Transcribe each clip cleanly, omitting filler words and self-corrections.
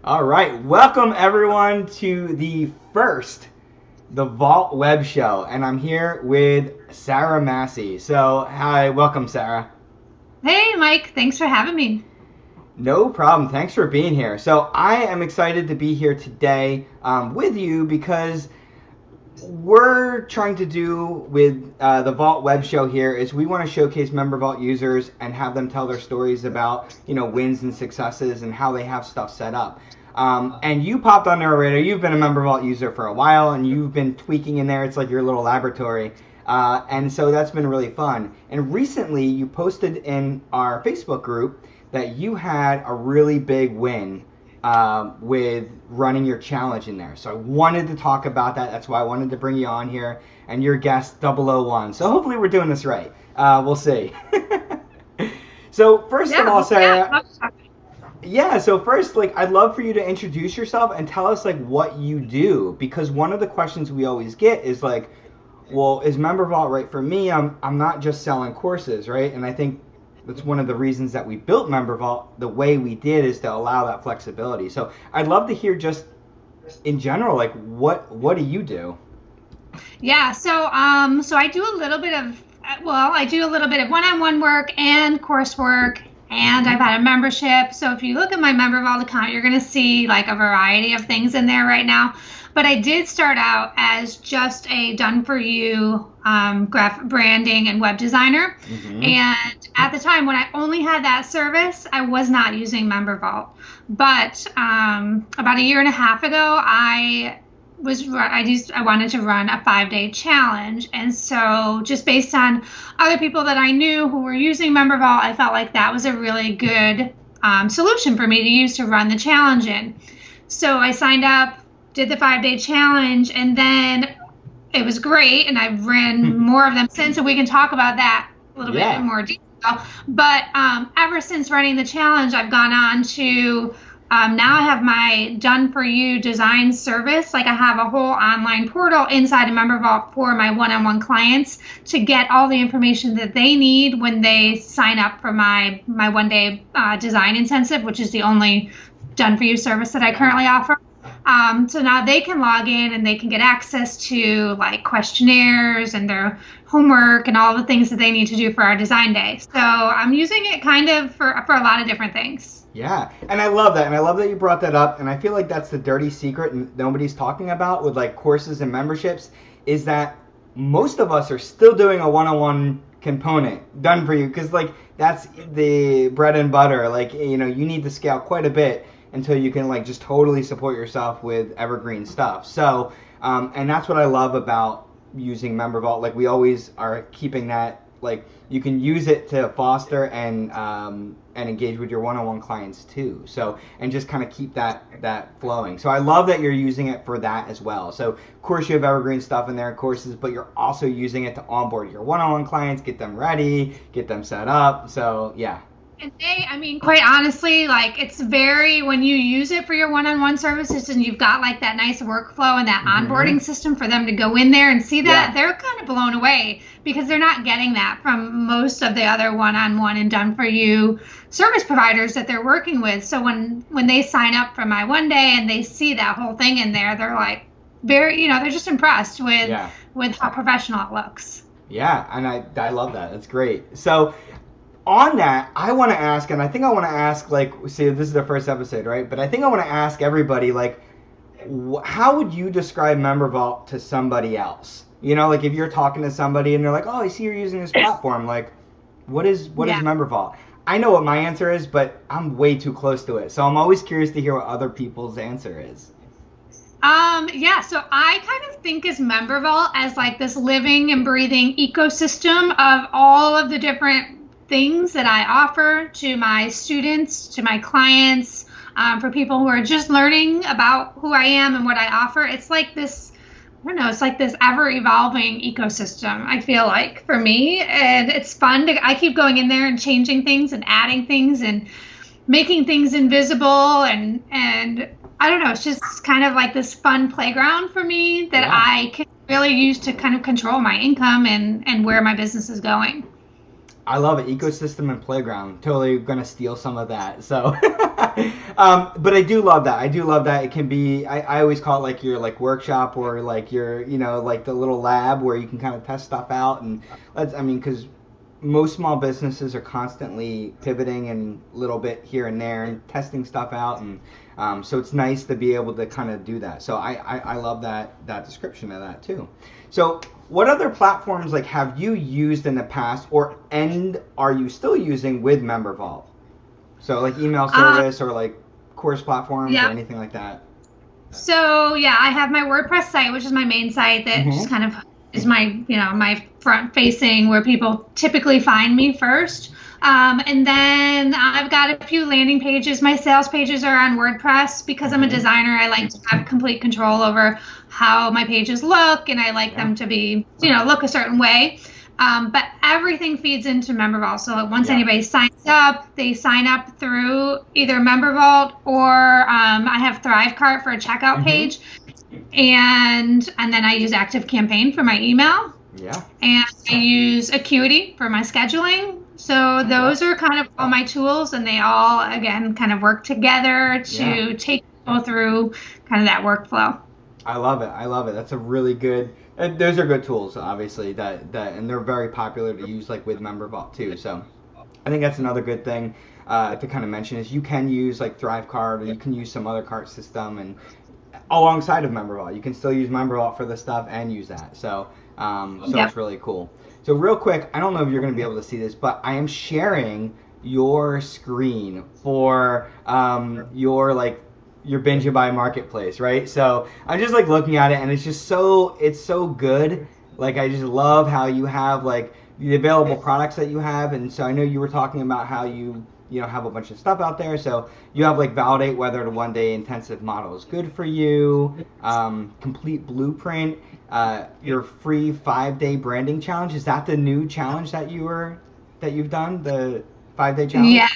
All right, welcome everyone to the Vault Web Show, and I'm here with Sarah Masci. So, hi, welcome, Sarah. Hey, Mike. Thanks for having me. No problem. Thanks for being here. So, I am excited to be here today with you because we're trying to do with the Vault Web Show here is we want to showcase Member Vault users and have them tell their stories about wins and successes and how they have stuff set up. And you popped on our radar. You've been a Member Vault user for a while, and you've been tweaking in there. It's like your little laboratory. And so that's been really fun. And recently, you posted in our Facebook group that you had a really big win with running your challenge in there. So I wanted to talk about that. That's why I wanted to bring you on here. And your guest 001. So hopefully we're doing this right. We'll see. So first of all, Sarah. Yeah, so first, I'd love for you to introduce yourself and tell us, what you do. Because one of the questions we always get is, well, is Member Vault right for me? I'm not just selling courses, right? And I think that's one of the reasons that we built Member Vault the way we did is to allow that flexibility. So I'd love to hear just in general, what do you do? Yeah, so I do a little bit of one-on-one work and coursework, and I've had a membership. So if you look at my Member Vault account, you're going to see a variety of things in there right now. But I did start out as just a done-for-you graphic branding and web designer. Mm-hmm. And at the time when I only had that service, I was not using Member Vault. But about a year and a half ago, I wanted to run a 5-day challenge. And so just based on other people that I knew who were using Member Vault, I felt like that was a really good solution for me to use to run the challenge in. So I signed up, did the 5-day challenge, and then it was great. And I've ran more of them since, and we can talk about that a little bit in more detail. But ever since running the challenge, I've gone on to now I have my done-for-you design service. I have a whole online portal inside of Member Vault for my one-on-one clients to get all the information that they need when they sign up for my one-day design intensive, which is the only done-for-you service that I currently offer. So now they can log in and they can get access to questionnaires and their homework and all the things that they need to do for our design day. So I'm using it kind of for a lot of different things. Yeah, and I love that, and I love that you brought that up, and I feel like that's the dirty secret and nobody's talking about with courses and memberships is that most of us are still doing a one-on-one component done for you because that's the bread and butter. You need to scale quite a bit until you can just totally support yourself with evergreen stuff. So, and that's what I love about using Member Vault. We always are keeping that. You can use it to foster and engage with your one-on-one clients too. So, and just kind of keep that flowing. So I love that you're using it for that as well. So of course you have evergreen stuff in there, courses, but you're also using it to onboard your one-on-one clients, get them ready, get them set up. So yeah. And quite honestly, it's when you use it for your one-on-one services and you've got that nice workflow and that onboarding system for them to go in there and see that, they're kind of blown away because they're not getting that from most of the other one-on-one and done-for-you service providers that they're working with. So when they sign up for my one day and they see that whole thing in there, they're they're just impressed with how professional it looks. Yeah, and I love that. That's great. So on that, I want to ask, and I think I want to ask, see, this is the first episode, right? But I think I want to ask everybody, how would you describe Member Vault to somebody else? If you're talking to somebody and they're like, oh, I see you're using this platform, what is Member Vault? I know what my answer is, but I'm way too close to it. So I'm always curious to hear what other people's answer is. So I kind of think as Member Vault as this living and breathing ecosystem of all of the different things that I offer to my students, to my clients, for people who are just learning about who I am and what I offer. It's this, it's this ever-evolving ecosystem, I feel for me. And it's fun. I keep going in there and changing things and adding things and making things invisible. And I don't know, it's just kind of this fun playground for me that I can really use to kind of control my income and where my business is going. I love it. Ecosystem and playground. Totally going to steal some of that. So But I do love that. I do love that. It can be, I always call it like your like workshop or like your, like the little lab where you can kind of test stuff out. And because most small businesses are constantly pivoting and a little bit here and there and testing stuff out. And so it's nice to be able to kind of do that. So I love that description of that too. So what other platforms like have you used in the past and are you still using with MemberVault? So like email service or like course platforms or anything like that? So yeah, I have my WordPress site, which is my main site that just kind of is my, my front facing where people typically find me first. And then I've got a few landing pages. My sales pages are on WordPress because I'm a designer. I like to have complete control over how my pages look, and I like them to be, look a certain way. But everything feeds into MemberVault. So once anybody signs up, they sign up through either MemberVault or I have ThriveCart for a checkout page. And then I use ActiveCampaign for my email. Yeah. And I use Acuity for my scheduling. So those are kind of all my tools, and they all, again, kind of work together to take people through kind of that workflow. I love it. That's a really good, and those are good tools, obviously, that and they're very popular to use like with MemberVault too. So I think that's another good thing to kind of mention is you can use like ThriveCart or you can use some other cart system and alongside of MemberVault. You can still use MemberVault for this stuff and use that. So it's really cool. So real quick, I don't know if you're going to be able to see this, but I am sharing your screen for your Binge and Buy marketplace, right? So I'm just like looking at it, and it's so good. Like I just love how you have like the available products that you have, and so I know you were talking about how you have a bunch of stuff out there. So you have like validate whether the 1-day intensive model is good for you, complete blueprint, your free 5-day branding challenge. Is that the new challenge that you've done, the 5-day challenge? Yeah,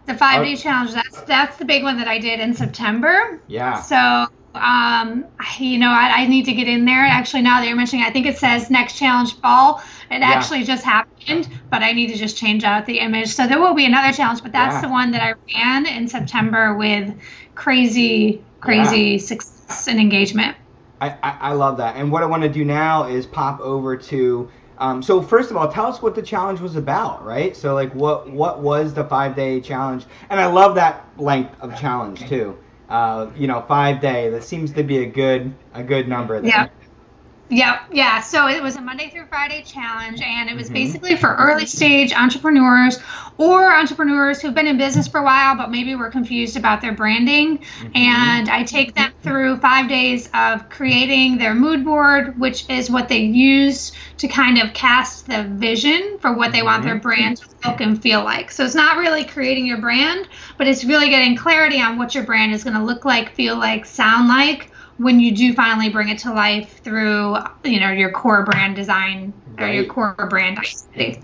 the 5-day challenge. That's the big one that I did in September. Yeah. So I need to get in there. Actually, now that you're mentioning, I think it says next challenge fall. It actually just happened, but I need to just change out the image. So there will be another challenge, but that's the one that I ran in September with crazy success and engagement. I love that. And what I want to do now is pop over to, so first of all, tell us what the challenge was about, right? So like what was the 5-day challenge? And I love that length of challenge too. 5-day, that seems to be a good number there. Yeah. So it was a Monday through Friday challenge, and it was basically for early stage entrepreneurs or entrepreneurs who've been in business for a while, but maybe were confused about their branding. And I take them through 5 days of creating their mood board, which is what they use to kind of cast the vision for what they want their brand to look and feel like. So it's not really creating your brand, but it's really getting clarity on what your brand is going to look like, feel like, sound like, when you do finally bring it to life through, your core brand design or your core brand identity.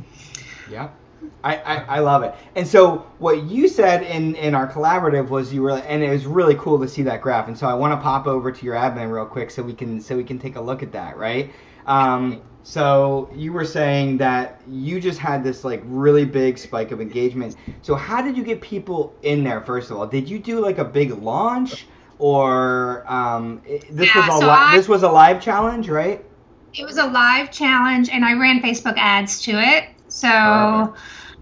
Yeah, I love it. And so what you said in our collaborative was and it was really cool to see that graph. And so I want to pop over to your admin real quick so we can take a look at that, right? So you were saying that you just had this like really big spike of engagement. So how did you get people in there, first of all? Did you do like a big launch? Or this was a live challenge, right? It was a live challenge, and I ran Facebook ads to it. So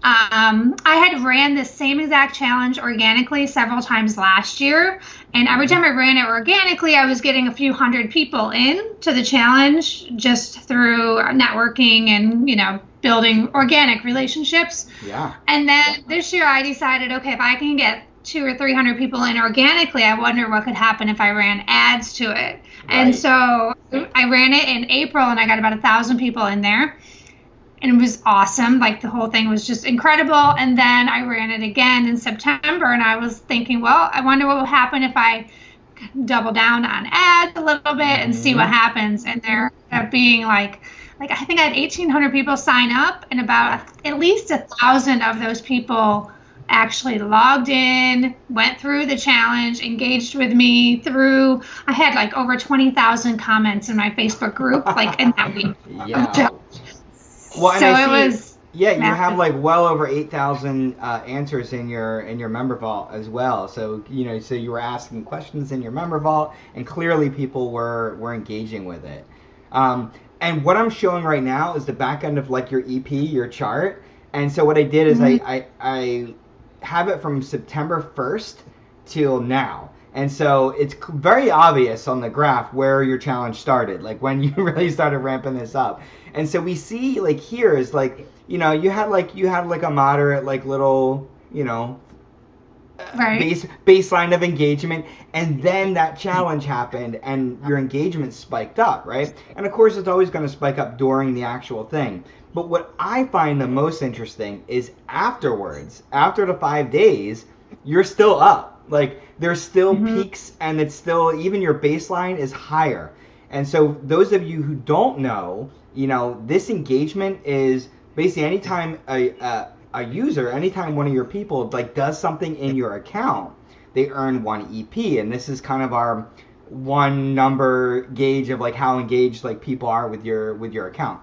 I had ran the same exact challenge organically several times last year, and every time I ran it organically, I was getting a few hundred people in to the challenge just through networking and building organic relationships. Yeah. And then this year, I decided, okay, if I can get 200 or 300 people in organically, I wonder what could happen if I ran ads to it. Right. And so I ran it in April, and I got about 1,000 people in there, and it was awesome. Like the whole thing was just incredible. And then I ran it again in September, and I was thinking, well, I wonder what will happen if I double down on ads a little bit and see what happens. And there ended up being like I think I had 1,800 people sign up, and about at least 1,000 of those people actually logged in, went through the challenge, engaged with me I had like over 20,000 comments in my Facebook group, like in that week. Yeah. Well, and Yeah, you have like well over 8,000 answers in your member vault as well. So so you were asking questions in your member vault, and clearly people were engaging with it. And what I'm showing right now is the back end of like your EP, your chart. And so what I did is I have it from September 1st till now. And so it's very obvious on the graph where your challenge started, like when you really started ramping this up. And so we see like here is like, you had like a moderate like little, baseline of engagement, and then that challenge happened and your engagement spiked up, right? And of course it's always going to spike up during the actual thing. But what I find the most interesting is afterwards, after the 5 days, you're still up. Like there's still peaks, and it's still, even your baseline is higher. And so those of you who don't know, this engagement is basically anytime a user, anytime one of your people like does something in your account, they earn 1 EP. And this is kind of our one number gauge of like how engaged like people are with your account.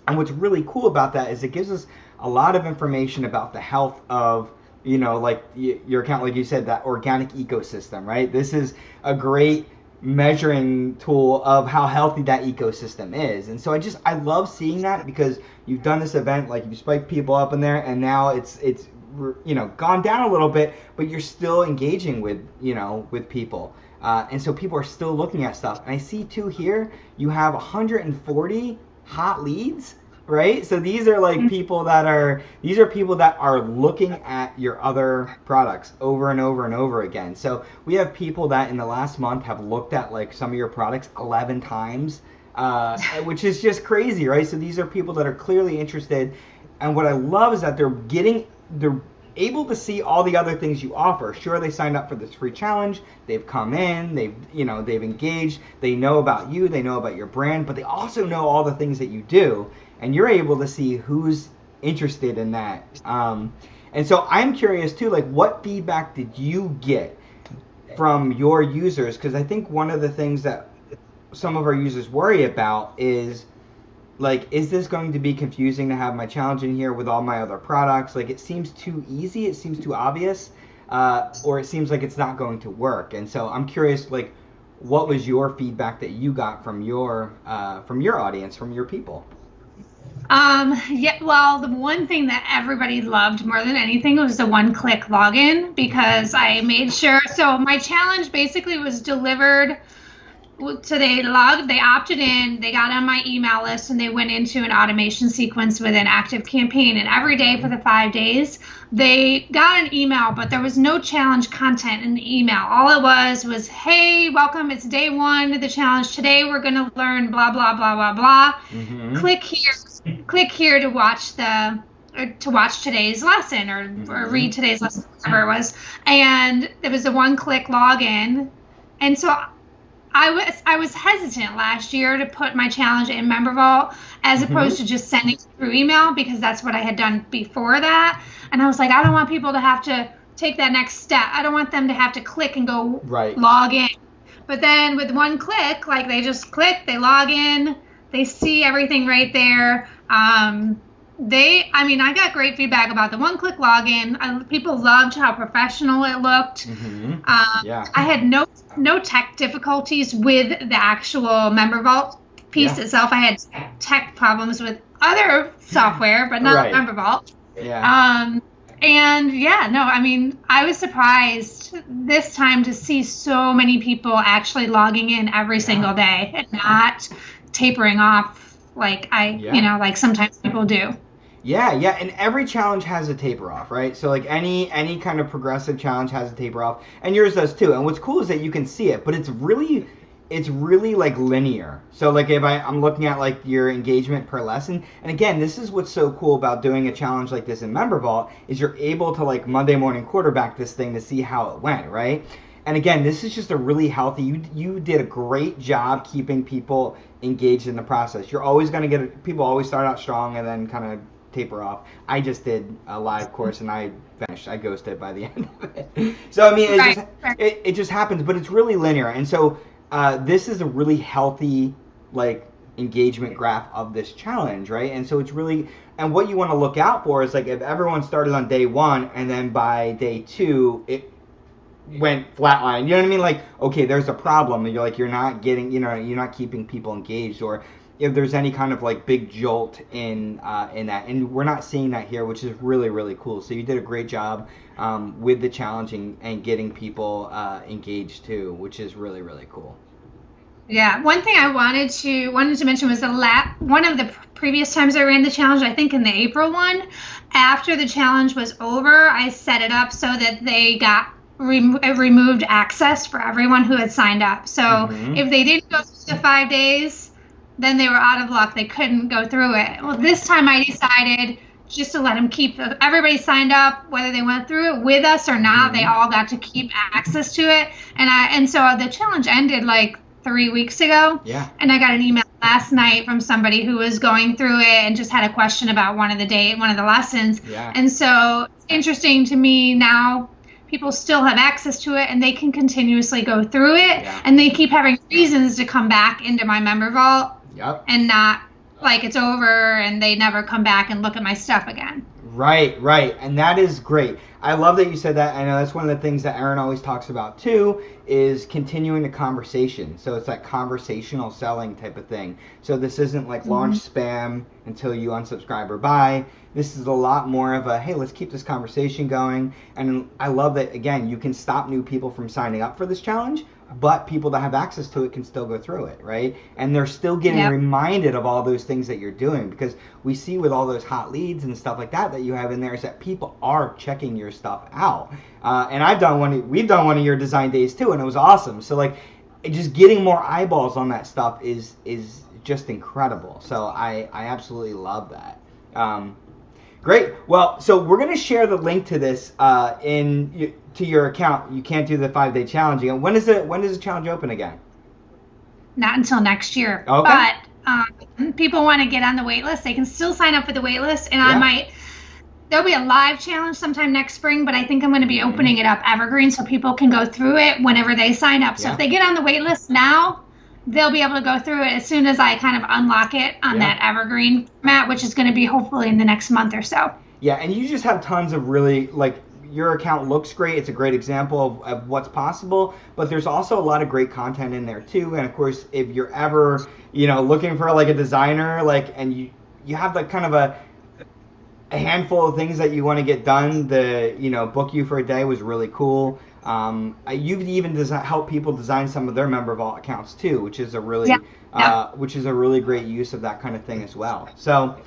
And what's really cool about that is it gives us a lot of information about the health of like your account, like you said, that organic ecosystem, right? This is a great measuring tool of how healthy that ecosystem is. And so I love seeing that, because you've done this event, like you spiked people up in there, and now it's gone down a little bit, but you're still engaging with people. And so people are still looking at stuff. And I see too here, you have 140 hot leads. Right? So these are like people that are looking at your other products over and over and over again. So we have people that in the last month have looked at like some of your products 11 times, which is just crazy, right? So these are people that are clearly interested. And what I love is that they're able to see all the other things you offer. Sure, they signed up for this free challenge, they've come in, they've engaged, they know about you, they know about your brand, but they also know all the things that you do. And you're able to see who's interested in that. And so I'm curious too, like what feedback did you get from your users? Because I think one of the things that some of our users worry about is like, is this going to be confusing to have my challenge in here with all my other products? Like it seems too easy, it seems too obvious, or it seems like it's not going to work. And so I'm curious, like, what was your feedback that you got from your audience, from your people? Well, the one thing that everybody loved more than anything was the one-click login, because I made sure. So my challenge basically was delivered. So they opted in, they got on my email list, and they went into an automation sequence with an active campaign. And every day for the 5 days, they got an email, but there was no challenge content in the email. All it was, hey, welcome, it's day 1 of the challenge. Today we're going to learn blah, blah, blah, blah, blah. Click here to watch today's lesson or read today's lesson, whatever it was. And there was a one-click login. And so I was hesitant last year to put my challenge in Member Vault as opposed to just sending it through email, because that's what I had done before that. And I was like, I don't want people to have to take that next step. I don't want them to have to click and go log in. But then with one click, like they just click, they log in, they see everything right there. I got great feedback about the one-click login. People loved how professional it looked. I had no tech difficulties with the actual Member Vault piece itself. I had tech problems with other software, but not Member Vault. I was surprised this time to see so many people actually logging in every single day and not tapering off like like sometimes people do. Yeah, and every challenge has a taper off, right? So like any kind of progressive challenge has a taper off, and yours does too. And what's cool is that you can see it, but it's really like linear. So like if I'm looking at like your engagement per lesson, and again, this is what's so cool about doing a challenge like this in Member Vault, is you're able to like Monday morning quarterback this thing to see how it went, right? And again, this is just a really healthy, you did a great job keeping people engaged in the process. You're always going to people always start out strong and then kind of taper off. I just did a live course and I ghosted by the end of it. So I mean, it just happens, but it's really linear. And so this is a really healthy like engagement graph of this challenge, right? And so it's really, and what you want to look out for is like if everyone started on day 1 and then by day 2 it went flatline, you know what I mean? Like, okay, there's a problem, and you're not getting, you're not keeping people engaged, or if there's any kind of like big jolt in that, and we're not seeing that here, which is really, really cool. So you did a great job with the challenge and getting people engaged too, which is really, really cool. Yeah, one thing I wanted to mention was one of the previous times I ran the challenge, I think in the April one, after the challenge was over, I set it up so that they got removed access for everyone who had signed up. So if they didn't go through the 5 days, then they were out of luck. They couldn't go through it. Well, this time I decided just to let them keep everybody signed up, whether they went through it with us or not. They all got to keep access to it. And so the challenge ended like 3 weeks ago. Yeah. And I got an email last night from somebody who was going through it and just had a question about one of the lessons. Yeah. And so it's interesting to me now. People still have access to it, and they can continuously go through it, and they keep having reasons to come back into my member vault. Yep. And not like it's over and they never come back and look at my stuff again. Right. And that is great. I love that you said that. I know that's one of the things that Erin always talks about too, is continuing the conversation. So it's that conversational selling type of thing. So this isn't like launch spam until you unsubscribe or buy. This is a lot more of a, hey, let's keep this conversation going. And I love that, again, you can stop new people from signing up for this challenge, but people that have access to it can still go through it, right? And they're still getting reminded of all those things that you're doing, because we see with all those hot leads and stuff like that you have in there is that people are checking your stuff out. And we've done one of your design days too, and it was awesome. So like, just getting more eyeballs on that stuff is just incredible. So I absolutely love that. Great. Well, so we're going to share the link to this to your account. You can't do the 5-day challenge again. When does the challenge open again? Not until next year. Okay. But people want to get on the wait list. They can still sign up for the wait list, and there'll be a live challenge sometime next spring, but I think I'm going to be opening it up evergreen so people can go through it whenever they sign up. So if they get on the wait list now, they'll be able to go through it as soon as I kind of unlock it on that evergreen format, which is going to be hopefully in the next month or so. Yeah, and you just have tons of really, like, your account looks great. It's a great example of what's possible, but there's also a lot of great content in there too. And of course, if you're ever, looking for like a designer, like, and you have like kind of a handful of things that you want to get done, book you for a day was really cool. You've even helped people design some of their member vault accounts too, which is a really great use of that kind of thing as well. So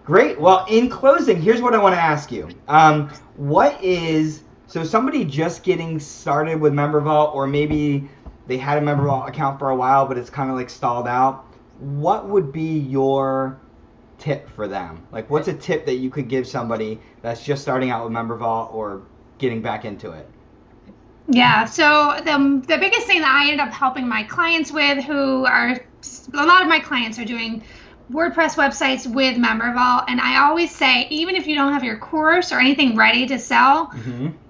great. Well, in closing, here's what I want to ask you. So somebody just getting started with member vault, or maybe they had a member vault account for a while, but it's kind of like stalled out. What would be your tip for them? Like, what's a tip that you could give somebody that's just starting out with member vault or getting back into it? Yeah, so the biggest thing that I end up helping my clients with, a lot of my clients are doing WordPress websites with member vault, and I always say, even if you don't have your course or anything ready to sell,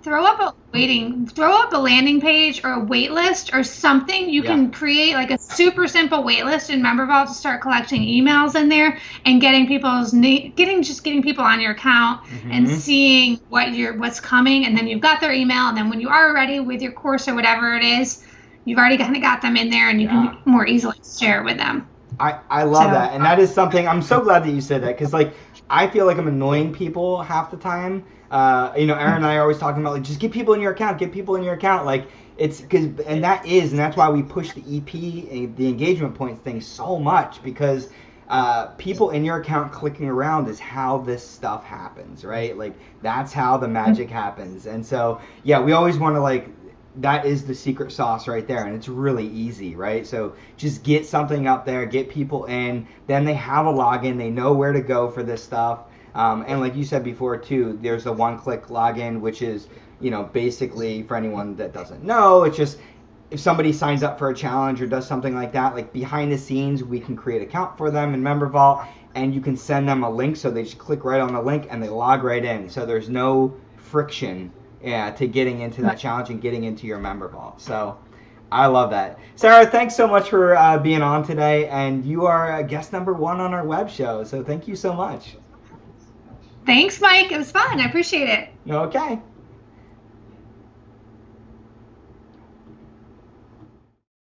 throw up a landing page or a wait list or something. You can create like a super simple wait list in member vault to start collecting emails in there and getting people on your account and seeing what's coming, and then you've got their email, and then when you are ready with your course or whatever it is, you've already kind of got them in there, and you can more easily share it with them. I love that, and that is something, I'm so glad that you said that, because like, I feel like I'm annoying people half the time. Erin and I are always talking about, like, just get people in your account, like, it's and that's why we push the EP, the engagement points thing so much, because people in your account clicking around is how this stuff happens, right? Like, that's how the magic happens. And so, yeah, we always want to, like, that is the secret sauce right there, and it's really easy, right? So just get something up there, get people in, then they have a login, they know where to go for this stuff. And like you said before too, there's a one-click login, which is, basically, for anyone that doesn't know, it's just if somebody signs up for a challenge or does something like that, like behind the scenes, we can create an account for them in member vault, and you can send them a link, so they just click right on the link and they log right in. So there's no friction to getting into that challenge and getting into your member vault. So I love that. Sarah, thanks so much for being on today, and you are guest number 1 on our web show, so thank you so much. Thanks, Mike. It was fun. I appreciate it. Okay.